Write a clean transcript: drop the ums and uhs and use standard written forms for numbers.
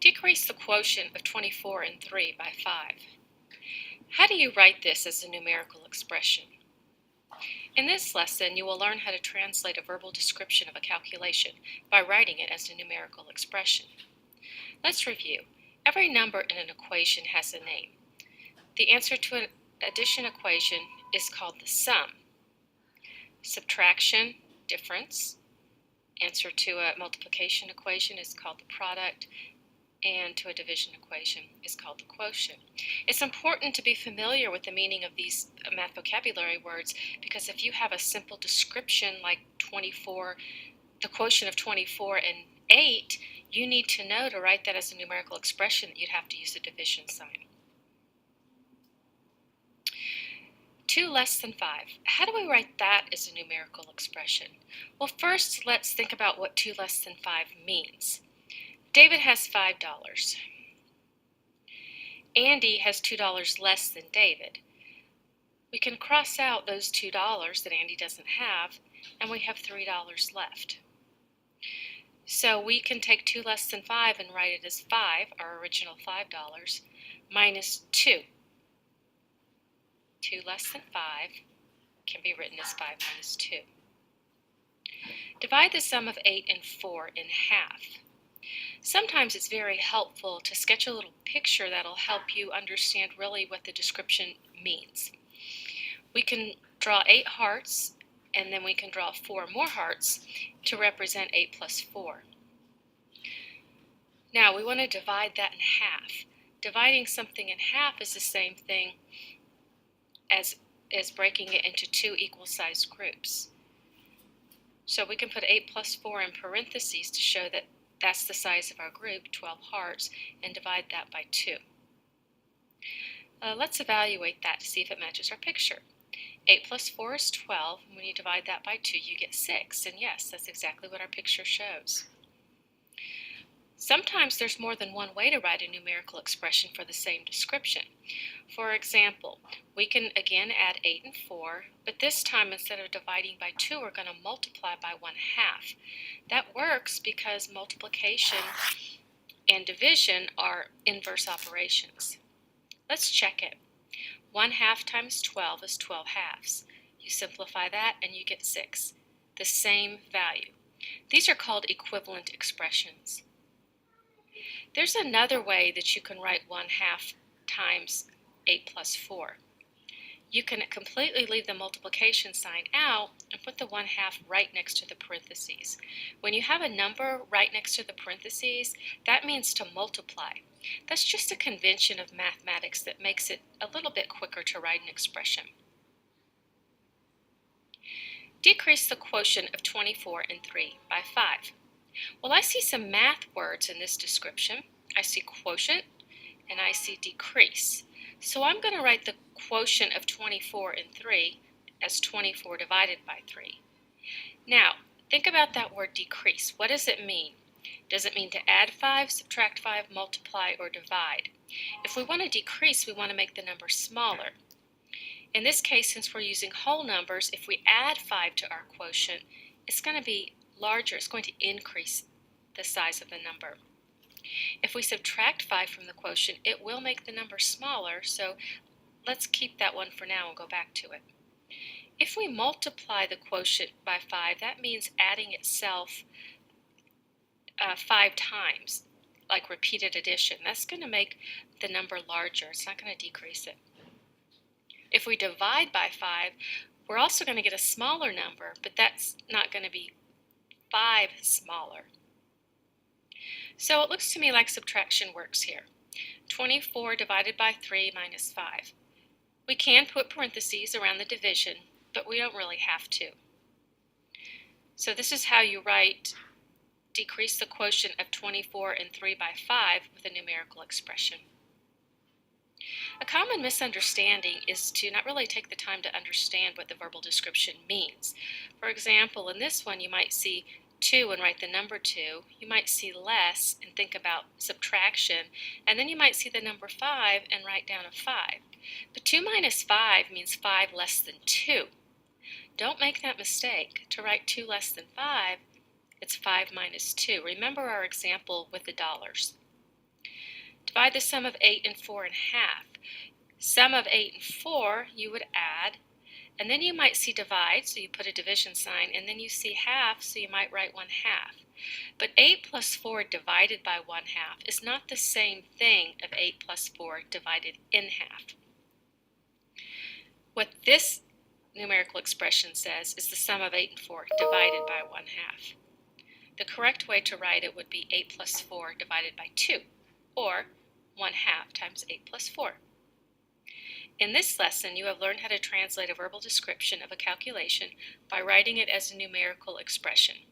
Decrease the quotient of 24 and 3 by 5. How do you write this as a numerical expression? In this lesson, you will learn how to translate a verbal description of a calculation by writing it as a numerical expression. Let's review. Every number in an equation has a name. The answer to an addition equation is called the sum. Subtraction, difference. Answer to a multiplication equation is called the product, and to a division equation is called the quotient. It's important to be familiar with the meaning of these math vocabulary words, because if you have a simple description like 24, the quotient of 24 and 8, you need to know to write that as a numerical expression that you'd have to use a division sign. 2 less than 5. How do we write that as a numerical expression? Well, first let's think about what 2 less than 5 means. David has $5. Andy has $2 less than David. We can cross out those $2 that Andy doesn't have, and we have $3 left. So we can take 2 less than 5 and write it as 5, our original $5, minus 2. 2 less than 5 can be written as 5 minus 2. Divide the sum of 8 and 4 in half. Sometimes it's very helpful to sketch a little picture that'll help you understand really what the description means. We can draw 8 hearts, and then we can draw 4 more hearts to represent 8 plus 4. Now we want to divide that in half. Dividing something in half is the same thing as breaking it into 2 equal-sized groups. So we can put 8 plus 4 in parentheses to show that that's the size of our group, 12 hearts, and divide that by 2. Let's evaluate that to see if it matches our picture. 8 plus 4 is 12, and when you divide that by 2, you get 6, and yes, that's exactly what our picture shows. Sometimes there's more than one way to write a numerical expression for the same description. For example, we can again add 8 and 4, but this time instead of dividing by 2, we're going to multiply by 1/2. That works because multiplication and division are inverse operations. Let's check it. 1/2 times 12 is 12 halves. You simplify that and you get 6, the same value. These are called equivalent expressions. There's another way that you can write 1/2 times 8 plus 4. You can completely leave the multiplication sign out and put the 1/2 right next to the parentheses. When you have a number right next to the parentheses, that means to multiply. That's just a convention of mathematics that makes it a little bit quicker to write an expression. Decrease the quotient of 24 and 3 by 5. Well, I see some math words in this description. I see quotient and I see decrease. So I'm going to write the quotient of 24 and 3 as 24 divided by 3. Now, think about that word decrease. What does it mean? Does it mean to add 5, subtract 5, multiply, or divide? If we want to decrease, we want to make the number smaller. In this case, since we're using whole numbers, if we add 5 to our quotient, it's going to be larger. It's going to increase the size of the number. If we subtract 5 from the quotient, it will make the number smaller, so let's keep that one for now and go back to it. If we multiply the quotient by 5, that means adding itself 5 times, like repeated addition. That's going to make the number larger. It's not going to decrease it. If we divide by 5, we're also going to get a smaller number, but that's not going to be 5 smaller. So it looks to me like subtraction works here. 24 divided by 3 minus 5. We can put parentheses around the division, but we don't really have to. So this is how you write decrease the quotient of 24 and 3 by 5 with a numerical expression. A common misunderstanding is to not really take the time to understand what the verbal description means. For example, in this one you might see 2 and write the number 2. You might see less and think about subtraction, and then you might see the number 5 and write down a 5. But 2 minus 5 means 5 less than 2. Don't make that mistake. To write 2 less than 5, it's 5 minus 2. Remember our example with the dollars. divide the sum of 8 and 4 in half. Sum of 8 and 4 you would add, and then you might see divide, so you put a division sign, and then you see half, so you might write 1/2. But 8 plus 4 divided by 1/2 is not the same thing of 8 plus 4 divided in half. What this numerical expression says is the sum of 8 and 4 divided by 1/2. The correct way to write it would be 8 plus 4 divided by 2, or 1/2 times 8 plus 4. In this lesson, you have learned how to translate a verbal description of a calculation by writing it as a numerical expression.